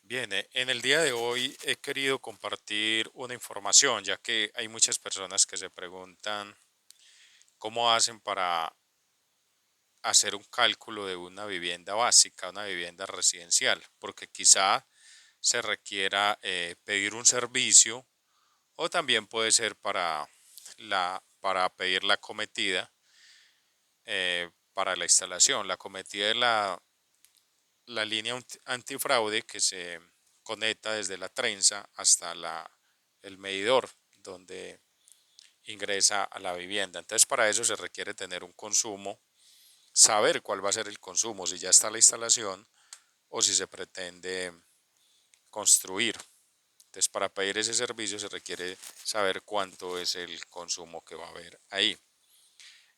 Bien, en el día de hoy he querido compartir una información, ya que hay muchas personas que se preguntan cómo hacen para hacer un cálculo de una vivienda básica, una vivienda residencial, porque quizá se requiera pedir un servicio o también puede ser para pedir la cometida para la instalación. La cometida es la línea antifraude que se conecta desde la trenza hasta el medidor donde ingresa a la vivienda. Entonces para eso se requiere tener un consumo, saber cuál va a ser el consumo, si ya está la instalación o si se pretende construir. Entonces para pedir ese servicio se requiere saber cuánto es el consumo que va a haber ahí.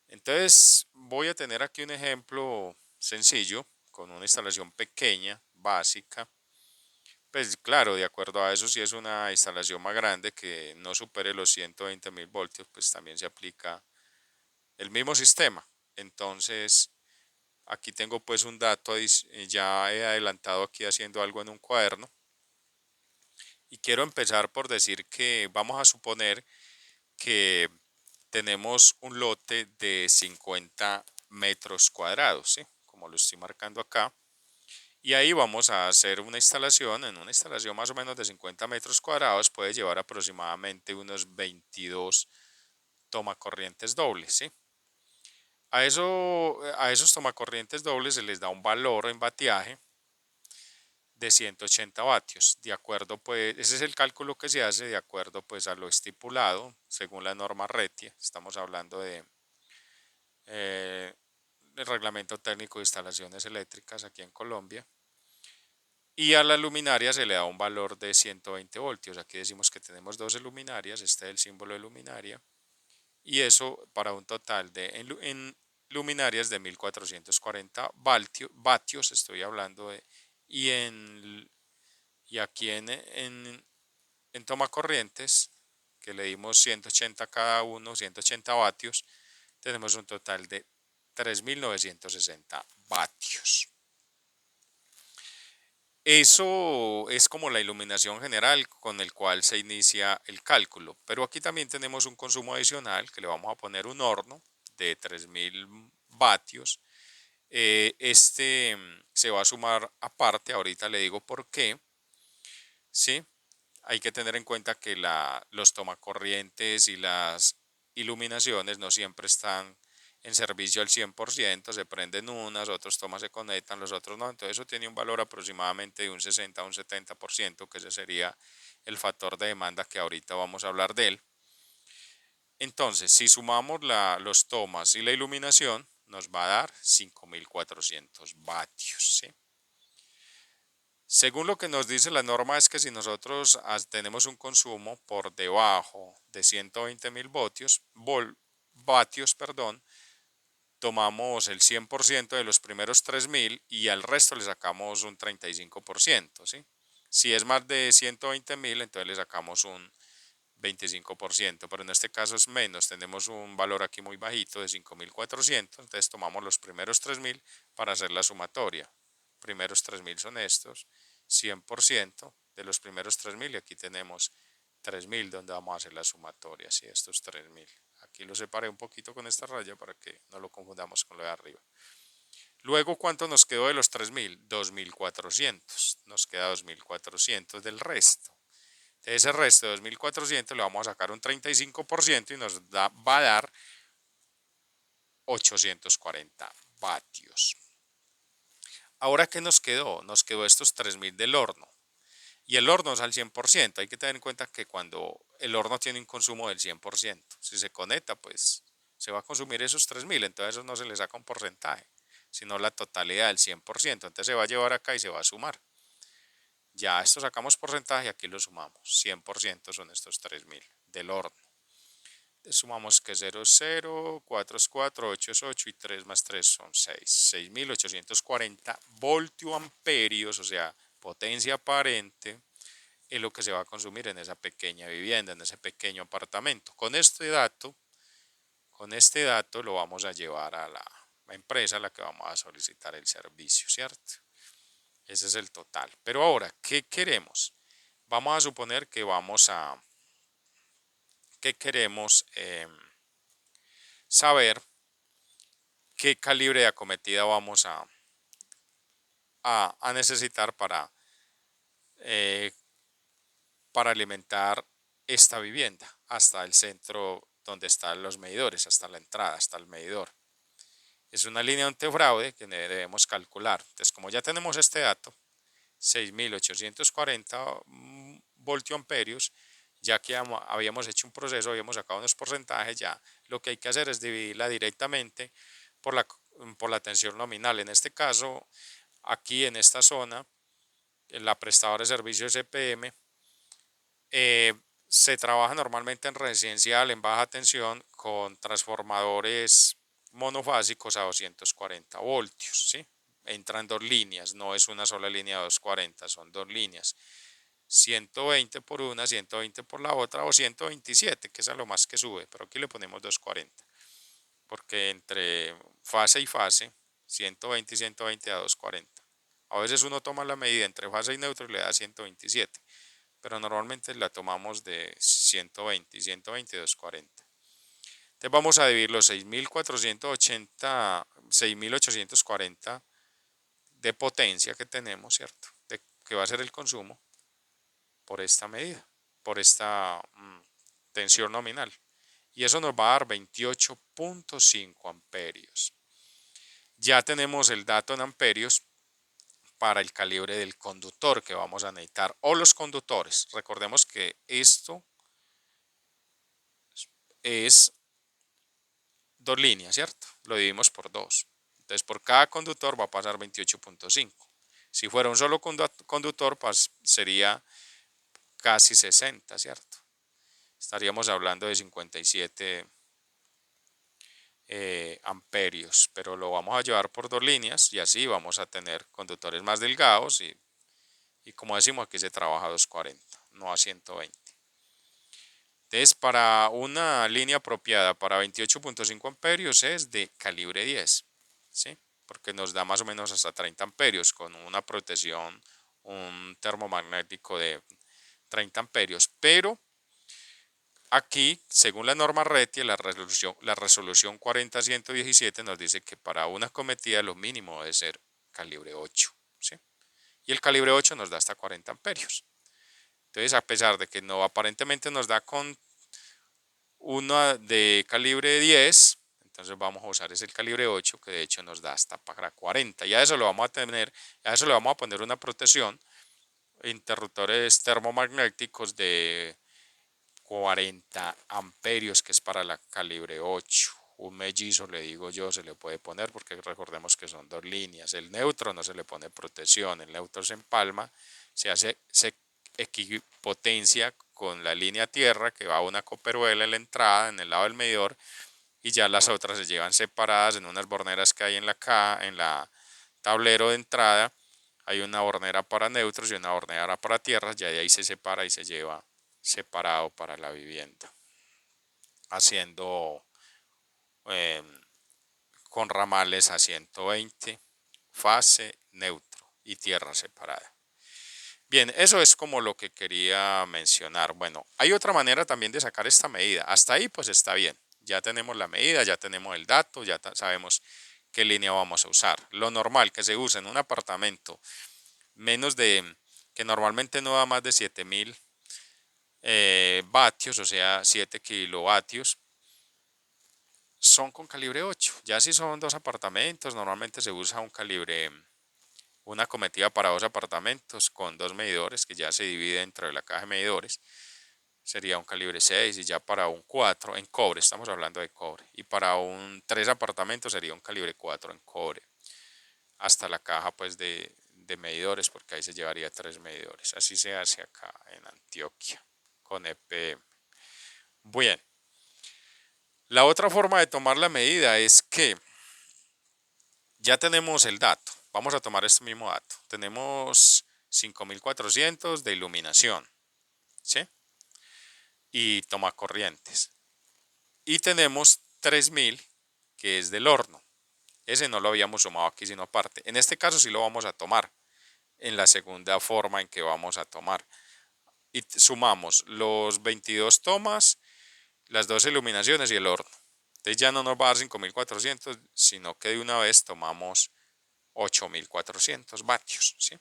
Entonces voy a tener aquí un ejemplo sencillo con una instalación pequeña, básica. Pues claro, de acuerdo a eso, si es una instalación más grande que no supere los 120.000 voltios, pues también se aplica el mismo sistema. Entonces, aquí tengo pues un dato, ya he adelantado aquí haciendo algo en un cuaderno y quiero empezar por decir que vamos a suponer que tenemos un lote de 50 metros cuadrados, ¿sí? Como lo estoy marcando acá. Y ahí vamos a hacer una instalación, en una instalación más o menos de 50 metros cuadrados puede llevar aproximadamente unos 22 tomacorrientes dobles, ¿sí? A esos tomacorrientes dobles se les da un valor en batiaje de 180 vatios, de acuerdo pues, ese es el cálculo que se hace de acuerdo pues a lo estipulado según la norma RETIA, estamos hablando de eh, el Reglamento Técnico de Instalaciones Eléctricas aquí en Colombia. Y a la luminaria se le da un valor de 120 voltios. Aquí decimos que tenemos 12 luminarias, este es el símbolo de luminaria. Y eso para un total en luminarias de 1440 vatios, estoy hablando de. Y, y aquí en toma corrientes, que le dimos 180 cada uno, 180 vatios, tenemos un total de 3960 vatios. Eso es como la iluminación general con el cual se inicia el cálculo, pero aquí también tenemos un consumo adicional que le vamos a poner un horno de 3000 vatios. Este se va a sumar aparte, ahorita le digo por qué, ¿sí? Hay que tener en cuenta que los tomacorrientes y las iluminaciones no siempre están en servicio al 100%, se prenden unas, otros tomas se conectan, los otros no, entonces eso tiene un valor aproximadamente de un 60 a un 70%, que ese sería el factor de demanda que ahorita vamos a hablar de él. Entonces, si sumamos los tomas y la iluminación, nos va a dar 5400 vatios, ¿sí? Según lo que nos dice la norma es que si nosotros tenemos un consumo por debajo de 120.000 vatios, perdón, tomamos el 100% de los primeros 3000 y al resto le sacamos un 35%, ¿sí? Si es más de 120.000, entonces le sacamos un 25%, pero en este caso es menos, tenemos un valor aquí muy bajito de 5400, entonces tomamos los primeros 3000 para hacer la sumatoria. Primeros 3000 son estos, 100% de los primeros 3000 y aquí tenemos 3000 donde vamos a hacer la sumatoria, ¿sí? Estos 3000. Aquí lo separé un poquito con esta raya para que no lo confundamos con lo de arriba. Luego, ¿cuánto nos quedó de los 3000? 2400. Nos queda 2400 del resto. De ese resto de 2400 le vamos a sacar un 35% y va a dar 840 vatios. Ahora, ¿qué nos quedó? Nos quedó estos 3000 del horno. Y el horno es al 100%. Hay que tener en cuenta que cuando el horno tiene un consumo del 100%, si se conecta, pues se va a consumir esos 3000. Entonces eso no se le saca un porcentaje, sino la totalidad del 100%. Entonces se va a llevar acá y se va a sumar. Ya esto sacamos porcentaje y aquí lo sumamos. 100% son estos 3000 del horno. Sumamos que 0 es 0, 4 es 4, 8 es 8 y 3 más 3 son 6. 6840 voltioamperios, o sea, potencia aparente, es lo que se va a consumir en esa pequeña vivienda, en ese pequeño apartamento. Con este dato lo vamos a llevar a la empresa a la que vamos a solicitar el servicio, ¿cierto? Ese es el total. Pero ahora, ¿qué queremos? Vamos a suponer que queremos saber qué calibre de acometida vamos a necesitar eh, para alimentar esta vivienda hasta el centro donde están los medidores, hasta la entrada, hasta el medidor. Es una línea antifraude que debemos calcular. Entonces, como ya tenemos este dato, 6.840 voltioamperios, ya que habíamos hecho un proceso, habíamos sacado unos porcentajes, ya lo que hay que hacer es dividirla directamente por la tensión nominal. En este caso, aquí en esta zona, en la prestadora de servicios EPM, se trabaja normalmente en residencial, en baja tensión, con transformadores monofásicos a 240 voltios, ¿sí? Entran dos líneas, no es una sola línea de 240, son dos líneas. 120 por una, 120 por la otra, o 127, que es a lo más que sube, pero aquí le ponemos 240, porque entre fase y fase, 120 y 120 a 240. A veces uno toma la medida entre fase y neutro y le da 127, pero normalmente la tomamos de 120 y 120 y 240. Entonces vamos a dividir los 6.480, 6.840 de potencia que tenemos, ¿cierto? Que va a ser el consumo por esta medida, por esta tensión nominal. Y eso nos va a dar 28.5 amperios. Ya tenemos el dato en amperios para el calibre del conductor que vamos a necesitar, o los conductores. Recordemos que esto es dos líneas, ¿cierto? Lo dividimos por dos. Entonces, por cada conductor va a pasar 28.5. Si fuera un solo conductor, pues sería casi 60, ¿cierto? Estaríamos hablando de 57 amperios, pero lo vamos a llevar por dos líneas y así vamos a tener conductores más delgados y como decimos aquí se trabaja a 240, no a 120. Entonces, para una línea apropiada para 28.5 amperios es de calibre 10, ¿sí? Porque nos da más o menos hasta 30 amperios con una protección, un termomagnético de 30 amperios. Pero aquí, según la norma RETIE, la resolución 40117 nos dice que para una acometida lo mínimo debe ser calibre 8, ¿sí? Y el calibre 8 nos da hasta 40 amperios. Entonces, a pesar de que no aparentemente nos da con una de calibre 10, entonces vamos a usar ese calibre 8 que de hecho nos da hasta para 40. Y a eso lo vamos a tener, a eso le vamos a poner una protección, interruptores termomagnéticos de 40 amperios, que es para la calibre 8. Un mellizo, le digo yo, se le puede poner porque recordemos que son dos líneas. El neutro no se le pone protección, el neutro se empalma, se equipotencia con la línea tierra que va a una coperuela en la entrada, en el lado del medidor, y ya las otras se llevan separadas en unas borneras que hay en la tablero de entrada. Hay una bornera para neutros y una bornera para tierras, ya de ahí se separa y se lleva separado para la vivienda, haciendo eh, con ramales a 120, fase, neutro y tierra separada. Bien, eso es como lo que quería mencionar. Bueno, hay otra manera también de sacar esta medida. Hasta ahí pues está bien. Ya tenemos la medida, ya tenemos el dato, ya sabemos qué línea vamos a usar. Lo normal que se usa en un apartamento menos de, que normalmente no da más de 7.000 vatios, o sea, 7 kilovatios, son con calibre 8. Ya si son dos apartamentos, normalmente se usa un calibre, una cometida para dos apartamentos con dos medidores que ya se divide dentro de la caja de medidores. Sería un calibre 6 y ya para un 4 en cobre, estamos hablando de cobre. Y para un 3 apartamentos sería un calibre 4 en cobre. Hasta la caja pues de medidores, porque ahí se llevaría tres medidores. Así se hace acá en Antioquia con EPM. Bien, la otra forma de tomar la medida es que ya tenemos el dato. Vamos a tomar este mismo dato. Tenemos 5.400 de iluminación, ¿sí? Y toma corrientes. Y tenemos 3.000 que es del horno. Ese no lo habíamos sumado aquí, sino aparte. En este caso sí lo vamos a tomar. en la segunda forma en que vamos a tomar. Y sumamos los 22 tomas, las dos iluminaciones y el horno. Entonces ya no nos va a dar 5400, sino que de una vez tomamos 8400 vatios. ¿Sí?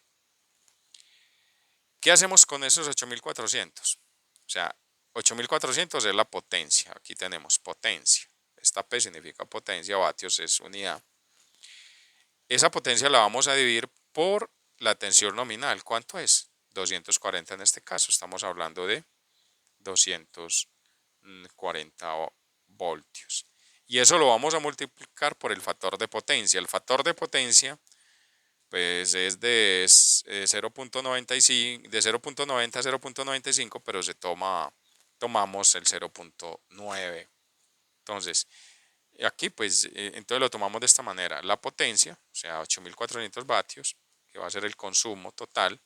¿Qué hacemos con esos 8400? O sea, 8400 es la potencia. Aquí tenemos potencia. Esta P significa potencia, vatios es unidad. Esa potencia la vamos a dividir por la tensión nominal. ¿Cuánto es? 240 en este caso. Estamos hablando de 240 voltios. Y eso lo vamos a multiplicar por el factor de potencia. El factor de potencia pues es de 0.95, de 0.90 a 0.95, pero tomamos el 0.9. Entonces, aquí pues entonces lo tomamos de esta manera. La potencia, o sea, 8400 vatios, que va a ser el consumo total.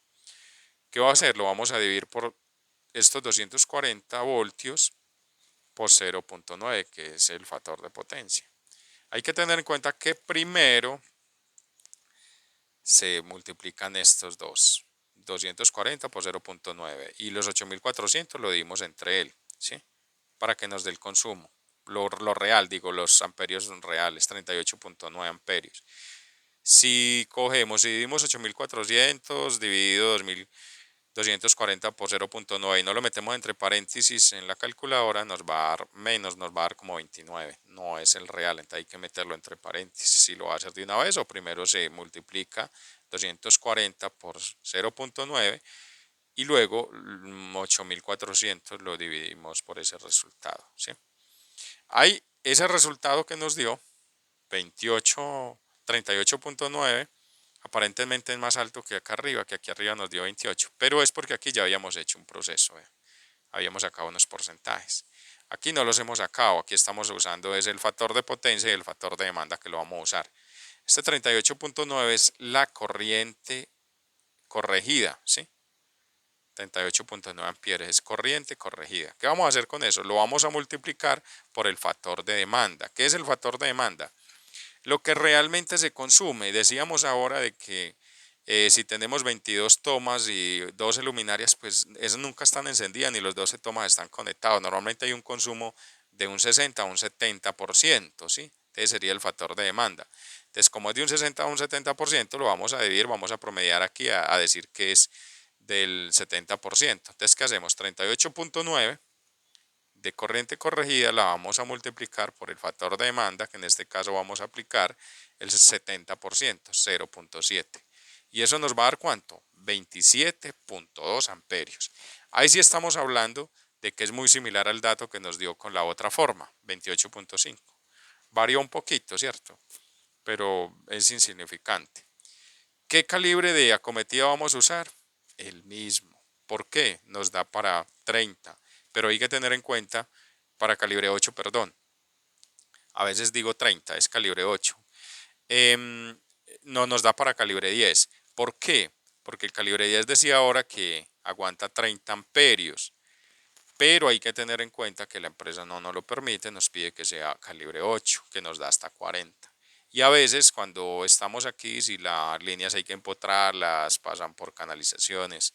¿Qué va a hacer? Lo vamos a dividir por estos 240 voltios por 0.9, que es el factor de potencia. Hay que tener en cuenta que primero se multiplican estos dos, 240 por 0.9, y los 8400 lo dimos entre él, ¿sí? Para que nos dé el consumo. Lo real, digo, los amperios son reales, 38.9 amperios. Si cogemos y dividimos 8400 dividido 2240 por 0.9 y no lo metemos entre paréntesis en la calculadora, nos va a dar menos, nos va a dar como 29. No es el real, entonces hay que meterlo entre paréntesis. Si lo va a hacer de una vez o primero se multiplica 240 por 0.9 y luego 8400 lo dividimos por ese resultado. ¿Sí? Hay ese resultado que nos dio 38.9, aparentemente es más alto que acá arriba, que aquí arriba nos dio 28, pero es porque aquí ya habíamos hecho un proceso, habíamos sacado unos porcentajes. Aquí no los hemos sacado, aquí estamos usando es el factor de potencia y el factor de demanda que lo vamos a usar. Este 38.9 es la corriente corregida, ¿sí? 38.9 amperes es corriente corregida. ¿Qué vamos a hacer con eso? Lo vamos a multiplicar por el factor de demanda. ¿Qué es el factor de demanda? Lo que realmente se consume. Decíamos ahora de que si tenemos 22 tomas y 12 luminarias, pues esas nunca están encendidas ni los 12 tomas están conectados. Normalmente hay un consumo de un 60 a un 70%, ¿sí? Ese sería el factor de demanda. Entonces, como es de un 60 a un 70%, lo vamos a dividir, vamos a promediar aquí a decir que es del 70%. Entonces, ¿qué hacemos? 38.9 de corriente corregida la vamos a multiplicar por el factor de demanda, que en este caso vamos a aplicar el 70%, 0.7. ¿Y eso nos va a dar cuánto? 27.2 amperios. Ahí sí estamos hablando de que es muy similar al dato que nos dio con la otra forma, 28.5. Varía un poquito, ¿cierto? Pero es insignificante. ¿Qué calibre de acometida vamos a usar? El mismo. ¿Por qué? Nos da para 30. Pero hay que tener en cuenta, para calibre 8, perdón. A veces digo 30, es calibre 8. No nos da para calibre 10. ¿Por qué? Porque el calibre 10 decía ahora que aguanta 30 amperios. Pero hay que tener en cuenta que la empresa no nos lo permite, nos pide que sea calibre 8, que nos da hasta 40. Y a veces cuando estamos aquí, si las líneas hay que empotrarlas, pasan por canalizaciones,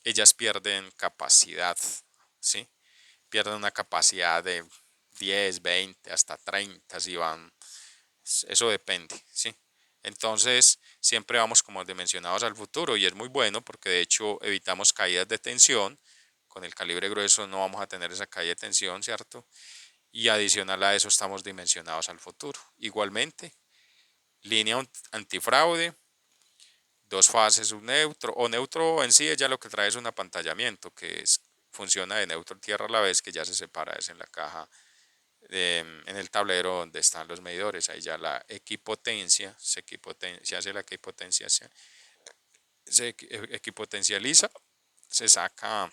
ellas pierden capacidad, ¿sí? Pierden una capacidad de 10, 20, hasta 30, si van, eso depende, ¿sí? Entonces, siempre vamos como dimensionados al futuro y es muy bueno porque de hecho evitamos caídas de tensión. Con el calibre grueso no vamos a tener esa caída de tensión, ¿cierto? Y adicional a eso estamos dimensionados al futuro. Igualmente, línea antifraude, dos fases, un neutro, o neutro en sí ya lo que trae es un apantallamiento que funciona de neutro tierra a la vez, que ya se separa es en la caja, en el tablero donde están los medidores. Ahí ya la equipotencia, se hace la equipotencia, se equipotencializa, se saca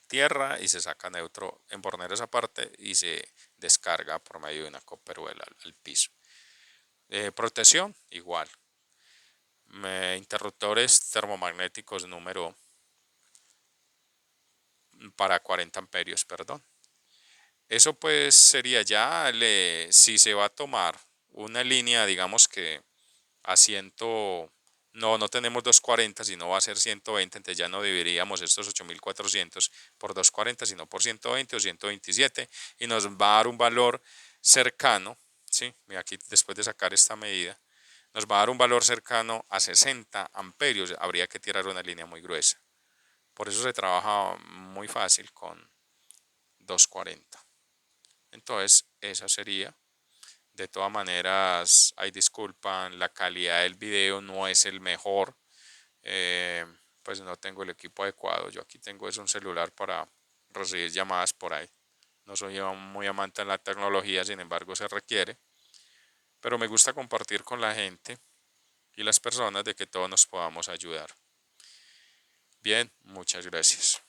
tierra y se saca neutro en bornero esa parte y se descarga por medio de una copperuela al piso. Protección, igual. Interruptores termomagnéticos número para 40 amperios, perdón. Eso pues sería ya, si se va a tomar una línea, digamos que a 190 no tenemos 240, sino va a ser 120, entonces ya no dividiríamos estos 8400 por 240, sino por 120 o 127, y nos va a dar un valor cercano, ¿sí? Aquí después de sacar esta medida, nos va a dar un valor cercano a 60 amperios, habría que tirar una línea muy gruesa. Por eso se trabaja muy fácil con 240. Entonces, esa sería. De todas maneras, hay disculpan, la calidad del video no es el mejor. eh, pues no tengo el equipo adecuado. Yo aquí tengo es un celular para recibir llamadas por ahí. No soy muy amante en la tecnología, sin embargo se requiere. Pero me gusta compartir con la gente y las personas de que todos nos podamos ayudar. Bien, muchas gracias.